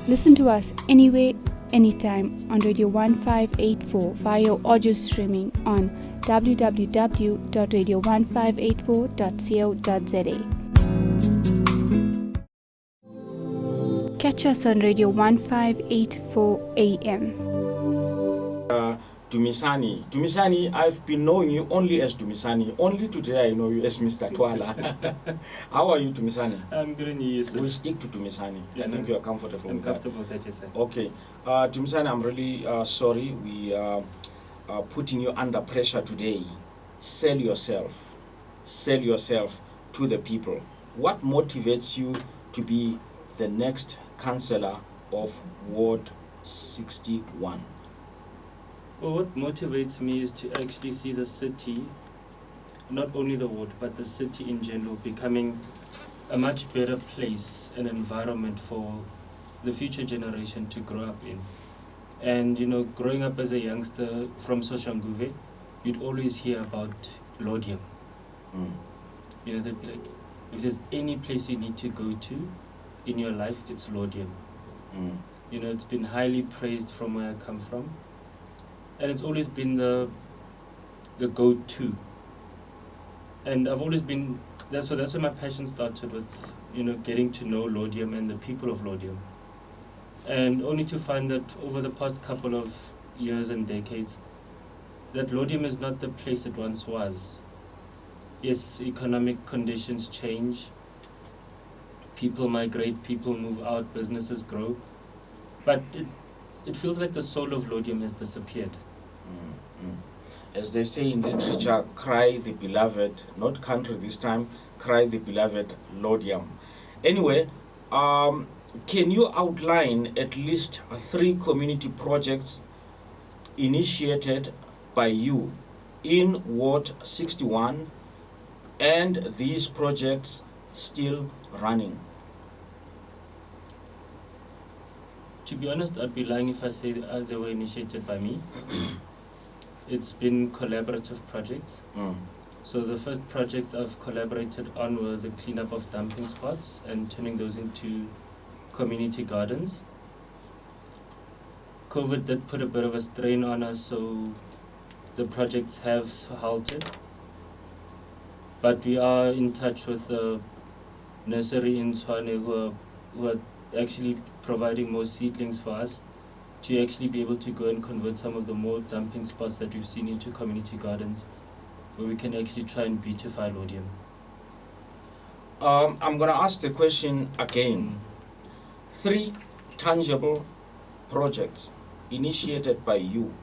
Listen to us anywhere, anytime on Radio 1584 via audio streaming on www.radio1584.co.za. Catch us on Radio 1584 AM. Dumisani, I've been knowing you only as Dumisani. Only today I know you as Mr. Thwala. How are you, Dumisani? I'm good, and you, sir? We'll stick to Dumisani. I think you are comfortable I'm with comfortable with that, yes, sir. Okay. Dumisani, I'm really sorry. We are putting you under pressure today. Sell yourself. Sell yourself to the people. What motivates you to be the next councillor of Ward 61? Well, what motivates me is to actually see the city, not only the ward, but the city in general, becoming a much better place and environment for the future generation to grow up in. And, you know, growing up as a youngster from Soshanguve, you'd always hear about Laudium. You know, that, like, if there's any place you need to go to in your life, it's Laudium. You know, it's been highly praised from where I come from. And it's always been the go-to. And I've always been, that's where my passion started with, you know, getting to know Laudium and the people of Laudium. And only to find that over the past couple of years and decades, that Laudium is not the place it once was. Yes, economic conditions change, people migrate, people move out, businesses grow, but it feels like the soul of Laudium has disappeared. As they say in literature, cry the beloved, not country this time, cry the beloved Laudium. Anyway, can you outline at least 3 community projects initiated by you in Ward 61 and these projects still running? To be honest, I'd be lying if I say they were initiated by me. It's been collaborative projects. So the first projects I've collaborated on were the cleanup of dumping spots and turning those into community gardens. COVID did put a bit of a strain on us, so the projects have halted. But we are in touch with the nursery in Tshwane who are actually providing more seedlings for us to actually be able to go and convert some of the more dumping spots that we've seen into community gardens, where we can actually try and beautify Laudium. I'm going to ask the question again. 3 tangible projects initiated by you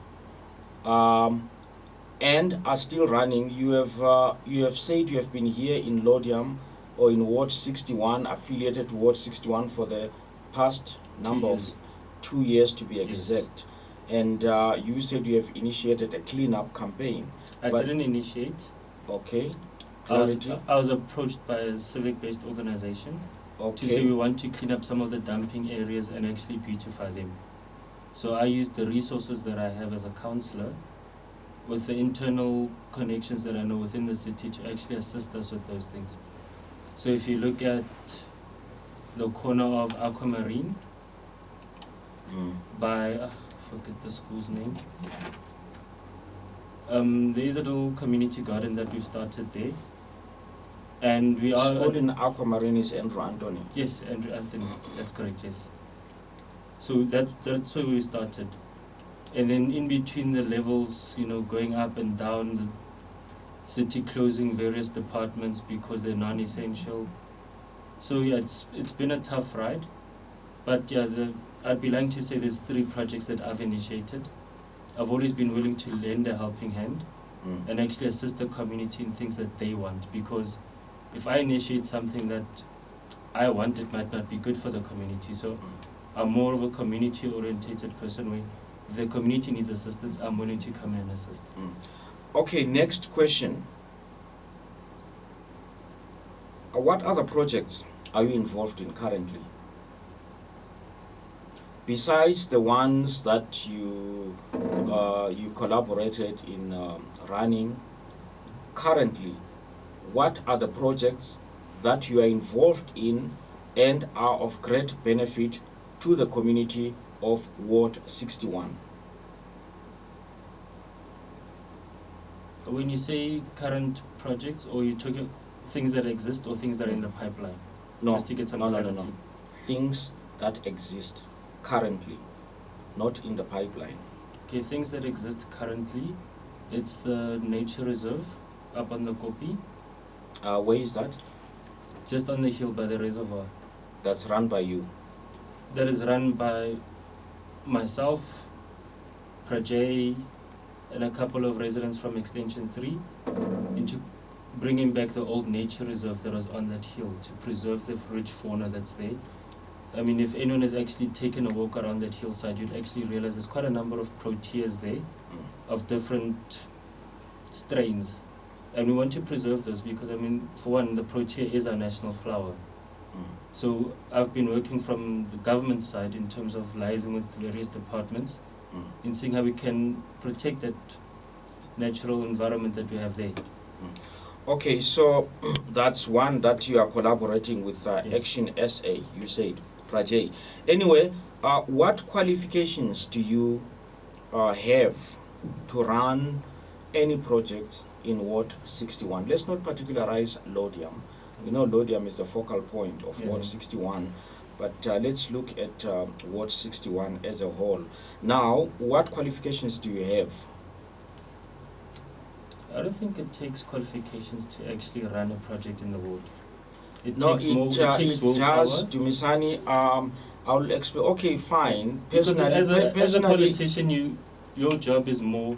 and are still running. You have said you have been here in Laudium or in Ward 61, affiliated to Ward 61 for the past number of 2 years to be exact. Yes. And you said you have initiated a cleanup campaign. I didn't initiate. Okay. I was approached by a civic-based organization to say we want to clean up some of the dumping areas and actually beautify them. So I used the resources that I have as a councillor with the internal connections that I know within the city to actually assist us with those things. So if you look at the corner of Aquamarine by, I forget the school's name. There is a little community garden that we've started there. And we are... All in Aquamarine is Andrew Anthony. Yes, Andrew Anthony, that's correct, yes. So that's where we started. And then in between the levels, you know, going up and down, the city closing various departments because they're non-essential. So yeah, it's been a tough ride. But yeah, I'd be lying to say there's 3 projects that I've initiated. I've always been willing to lend a helping hand and actually assist the community in things that they want, because if I initiate something that I want, it might not be good for the community. So I'm more of a community-orientated person where if the community needs assistance, I'm willing to come in and assist. Okay, next question. What other projects are you involved in currently? Besides the ones that you collaborated in running, currently, what are the projects that you are involved in and are of great benefit to the community of Ward 61? When you say current projects, or you talking things that exist or things that are in the pipeline? No, Just to get some no, clarity. no. Things that exist currently, not in the pipeline. Okay, things that exist currently, it's the nature reserve up on the Kopi, Where is that? just on the hill by the reservoir. That's run by you. That is run by myself, Prajay, and a couple of residents from Extension 3 into bringing back the old nature reserve that was on that hill to preserve the rich fauna that's there. I mean, if anyone has actually taken a walk around that hillside, you'd actually realize there's quite a number of proteas there of different strains. And we want to preserve those because, I mean, for one, the protea is our national flower. So I've been working from the government side in terms of liaising with various departments in seeing how we can protect that natural environment that we have there. Okay, so that's one that you are collaborating with Yes. Action SA, you said, Prajay. Anyway, what qualifications do you have to run any projects in Ward 61? Let's not particularize Lodium. You know, Lodium is the focal point of Ward 61, but let's look at Ward 61 as a whole. Now, what qualifications do you have? I don't think it takes qualifications to actually run a project in the ward. It No, takes more. It takes it willpower. does, Dumisani. I'll explain. Okay, fine. Because as a personally, politician, your job is more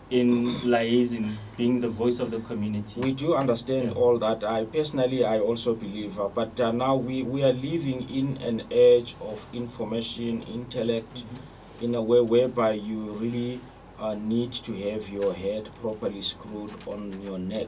in liaising, being the voice of the community. we do understand all that. I also believe, but now we are living in an age of information, intellect, in a way whereby you really need to have your head properly screwed on your neck,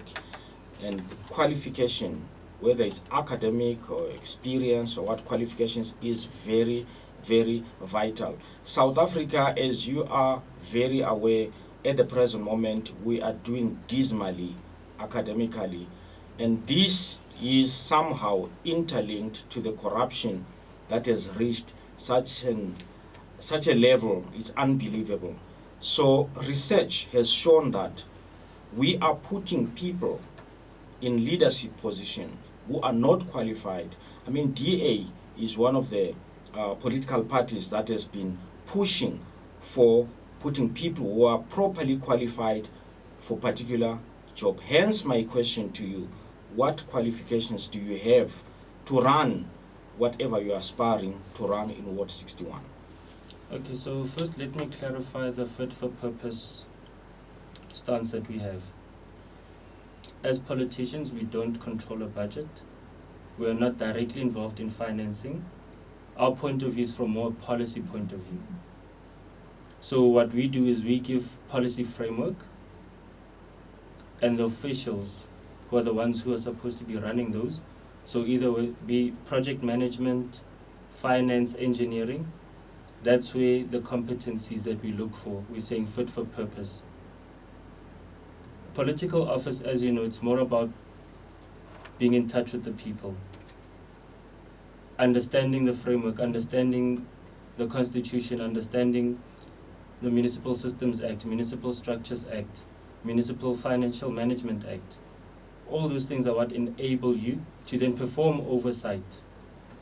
and qualification, whether it's academic or experience or what qualifications, is very, very vital. South Africa, as you are very aware, at the present moment, we are doing dismally academically, and this is somehow interlinked to the corruption that has reached such a level. It's unbelievable. So research has shown that we are putting people in leadership positions who are not qualified. I mean, DA is one of the political parties that has been pushing for putting people who are properly qualified for particular job. Hence my question to you, what qualifications do you have to run whatever you are aspiring to run in Ward 61? Okay, so first let me clarify the fit for purpose stance that we have. As politicians, we don't control a budget. We are not directly involved in financing. Our point of view is from more a policy point of view. So what we do is we give policy framework, and the officials who are the ones who are supposed to be running those, so either it be project management, finance, engineering, that's where the competencies that we look for, we're saying fit for purpose. Political office, as you know, it's more about being in touch with the people, understanding the framework, understanding the constitution, understanding the Municipal Systems Act, Municipal Structures Act, Municipal Financial Management Act. All those things are what enable you to then perform oversight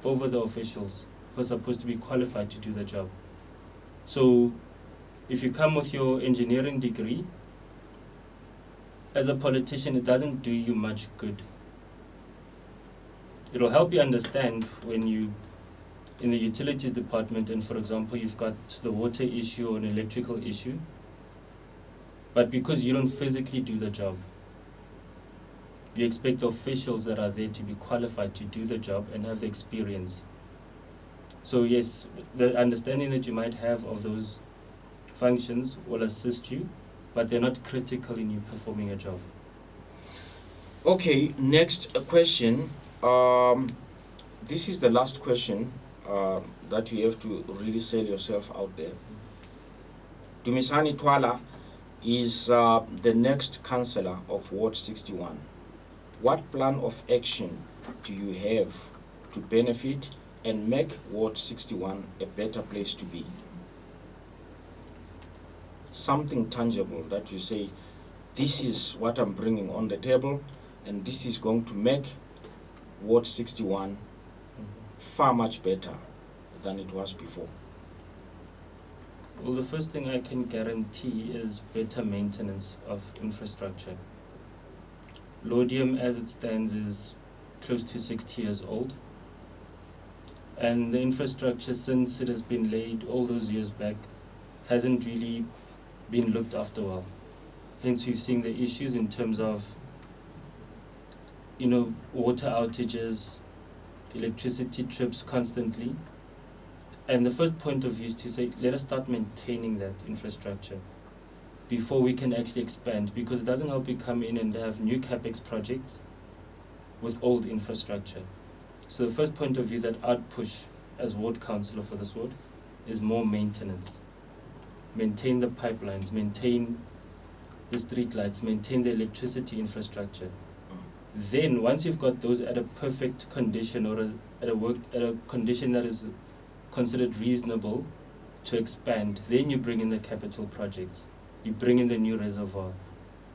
over the officials who are supposed to be qualified to do the job. So if you come with your engineering degree, as a politician, it doesn't do you much good. It'll help you understand when you in the utilities department, and for example, you've got the water issue or an electrical issue, but because you don't physically do the job, you expect the officials that are there to be qualified to do the job and have the experience. So yes, the understanding that you might have of those functions will assist you, but they're not critical in you performing a job. Okay, next question. This is the last question that you have to really sell yourself out there. Dumisani Thwala is the next councillor of Ward 61. What plan of action do you have to benefit and make Ward 61 a better place to be? Something tangible that you say, this is what I'm bringing on the table, and this is going to make Ward 61 far much better than it was before. Well, the first thing I can guarantee is better maintenance of infrastructure. Laudium, as it stands, is close to 60 years old. And the infrastructure, since it has been laid all those years back, hasn't really been looked after well. Hence, we've seen the issues in terms of, water outages, electricity trips constantly. And the first point of view is to say, let us start maintaining that infrastructure before we can actually expand, because it doesn't help you come in and have new capex projects with old infrastructure. So the first point of view that I'd push as ward councillor for this ward is more maintenance. Maintain the pipelines, maintain the street lights, maintain the electricity infrastructure. Then once you've got those at a perfect condition, or at a condition that is considered reasonable to expand, then you bring in the capital projects. You bring in the new reservoir,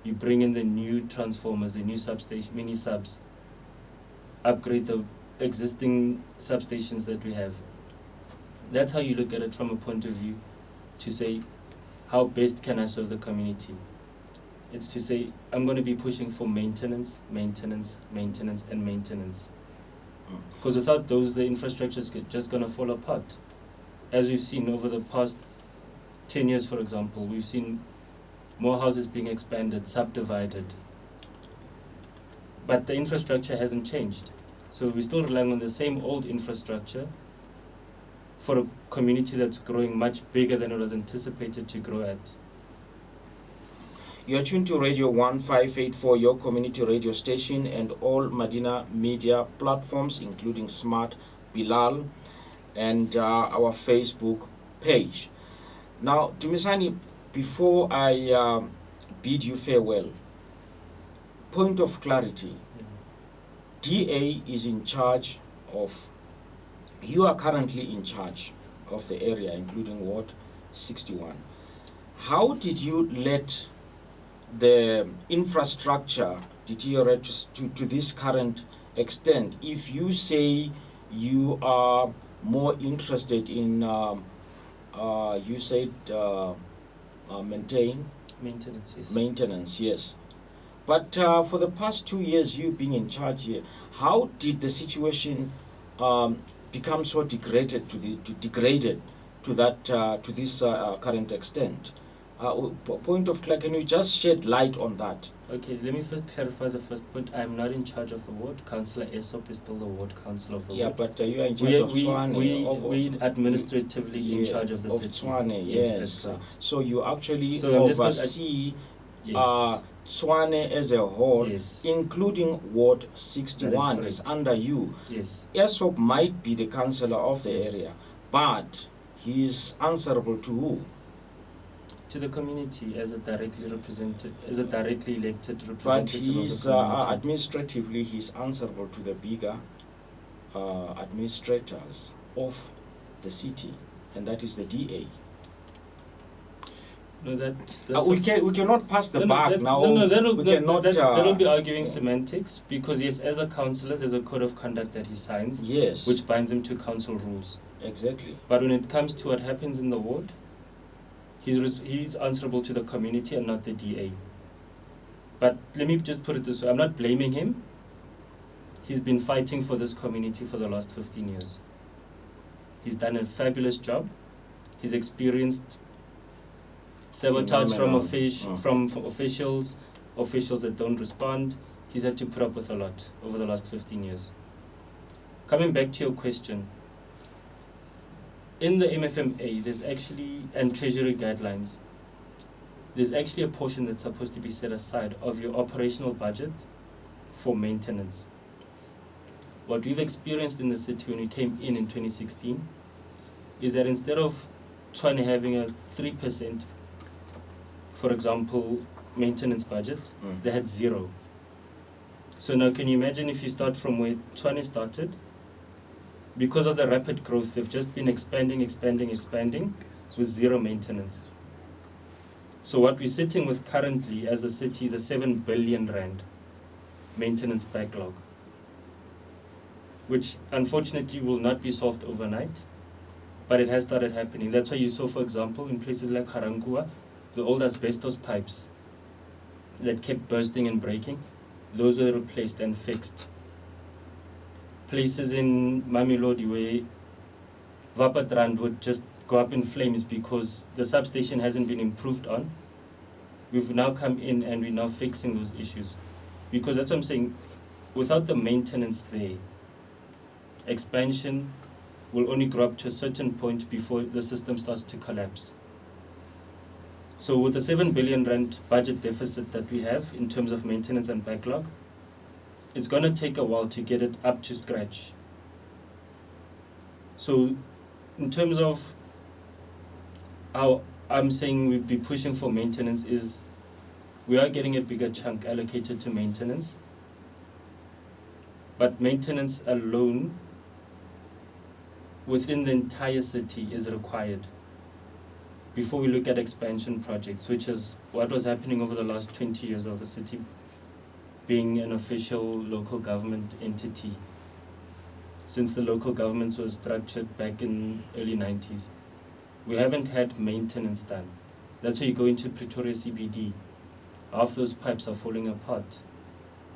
you bring in the new transformers, the new substation, mini subs, upgrade the existing substations that we have. That's how you look at it from a point of view to say, how best can I serve the community? It's to say, I'm going to be pushing for maintenance, maintenance, maintenance, and maintenance. Because without those, the infrastructure is just going to fall apart. As we've seen over the past 10 years, for example, we've seen more houses being expanded, subdivided. But the infrastructure hasn't changed. So we're still relying on the same old infrastructure for a community that's growing much bigger than it was anticipated to grow at. You're tuned to Radio 1584, your community radio station, and all Madina media platforms, including Smart, Bilal, and our Facebook page. Now, Dumisani, before I bid you farewell, point of clarity. DA is in charge of, you are currently in charge of the area, including Ward 61. How did you let the infrastructure deteriorate to this current extent? If you say you are more interested in, you said Maintenance, yes. Maintenance, yes. But for the past 2 years, you being in charge here, how did the situation become so degraded to this current extent? Point of clarity, can you just shed light on that? Okay, let me first clarify the first point. I'm not in charge of the ward. Councillor Aesop is still the ward councillor of the ward. Yeah, but you are in charge of Thwala. We administratively in charge of the city. Thwala, yes. So you actually So oversee yes. Thwala as a whole, Yes. including Ward 61 is under you. Yes. Aesop might be the councillor of the Yes. area, but he is answerable to who? To the community as a directly elected representative But of the he's community. administratively, he's answerable to the bigger administrators of the city, and that is the DA. No, that's we cannot pass the buck now. that'll be arguing semantics, because yes, as a councillor, there's a code of conduct that he signs, yes, which binds him to council rules. Exactly. But when it comes to what happens in the ward, he's answerable to the community and not the DA. But let me just put it this way, I'm not blaming him. He's been fighting for this community for the last 15 years. He's done a fabulous job. He's experienced sabotage from officials that don't respond. He's had to put up with a lot over the last 15 years. Coming back to your question, in the MFMA, there's actually, and Treasury guidelines, there's actually a portion that's supposed to be set aside of your operational budget for maintenance. What we've experienced in the city when we came in 2016 is that instead of Thwala having a 3%, for example, maintenance budget, they had 0. So now can you imagine if you start from where Thwala started, because of the rapid growth, they've just been expanding with zero maintenance. So what we're sitting with currently as a city is a 7 billion rand maintenance backlog, which unfortunately will not be solved overnight, but it has started happening. That's why you saw, for example, in places like Harangua, the old asbestos pipes that kept bursting and breaking, those were replaced and fixed. Places in Mamelodi where Vapatrand would just go up in flames because the substation hasn't been improved on, we've now come in and we're now fixing those issues. Because that's what I'm saying, without the maintenance there, expansion will only grow up to a certain point before the system starts to collapse. So with the 7 billion rand budget deficit that we have in terms of maintenance and backlog, it's going to take a while to get it up to scratch. So in terms of how I'm saying we'd be pushing for maintenance is we are getting a bigger chunk allocated to maintenance, but maintenance alone within the entire city is required before we look at expansion projects, which is what was happening over the last 20 years of the city being an official local government entity since the local government was structured back in early 90s. We haven't had maintenance done. That's why you go into Pretoria CBD. Half those pipes are falling apart.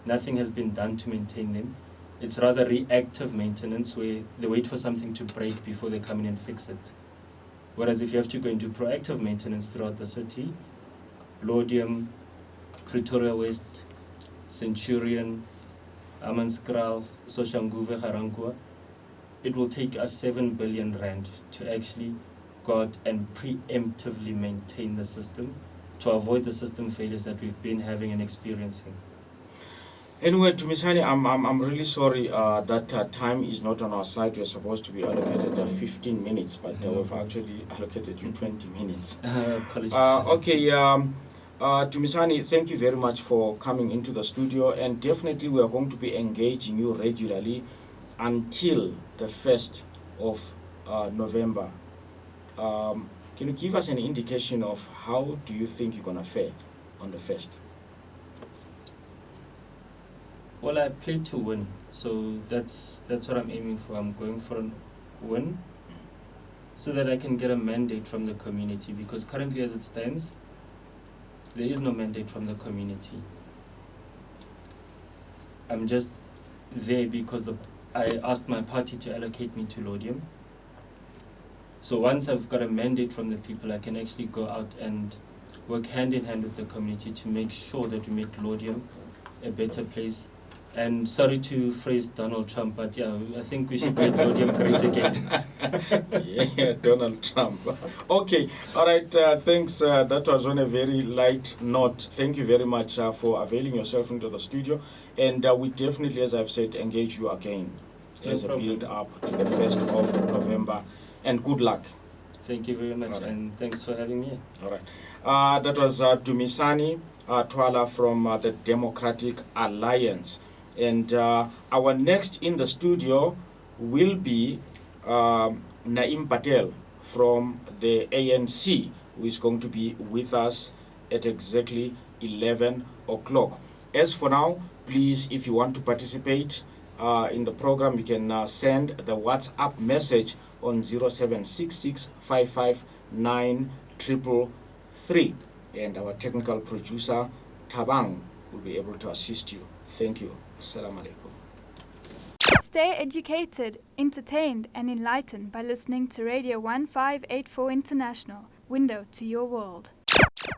Nothing has been done to maintain them. It's rather reactive maintenance where they wait for something to break before they come in and fix it. Whereas if you have to go into proactive maintenance throughout the city, Laudium, Pretoria West, Centurion, Amanskral, Soshanguve, Harangua, it will take us 7 billion rand to actually go out and preemptively maintain the system to avoid the system failures that we've been having and experiencing. Anyway, Dumisani, I'm really sorry that time is not on our side. We're supposed to be allocated 15 minutes, but we've actually allocated you 20 minutes. Apologies. Okay, Dumisani, thank you very much for coming into the studio, and definitely we are going to be engaging you regularly until the 1st of November. Can you give us an indication of how do you think you're going to fare on the 1st? Well, I play to win, so that's what I'm aiming for. I'm going for a win so that I can get a mandate from the community, because currently as it stands, there is no mandate from the community. I'm just there because I asked my party to allocate me to Laudium. So once I've got a mandate from the people, I can actually go out and work hand in hand with the community to make sure that we make Laudium a better place. And sorry to phrase Donald Trump, but yeah, I think we should make Laudium great again. Yeah, Donald Trump. Okay, all right, thanks. That was on a very light note. Thank you very much for availing yourself into the studio. And we definitely, as I've said, engage you again as a build up to the 1st of November. And good luck. Thank you very much, right. And thanks for having me. All right. That was Dumisani Thwala from the Democratic Alliance. And our next in the studio will be Naeem Patel from the ANC, who is going to be with us at exactly 11 o'clock. As for now, please, if you want to participate in the program, you can send the WhatsApp message on 0766 559 333. And our technical producer, Tabang, will be able to assist you. Thank you. Assalamu alaikum. Stay educated, entertained, and enlightened by listening to Radio 1584 International, window to your world.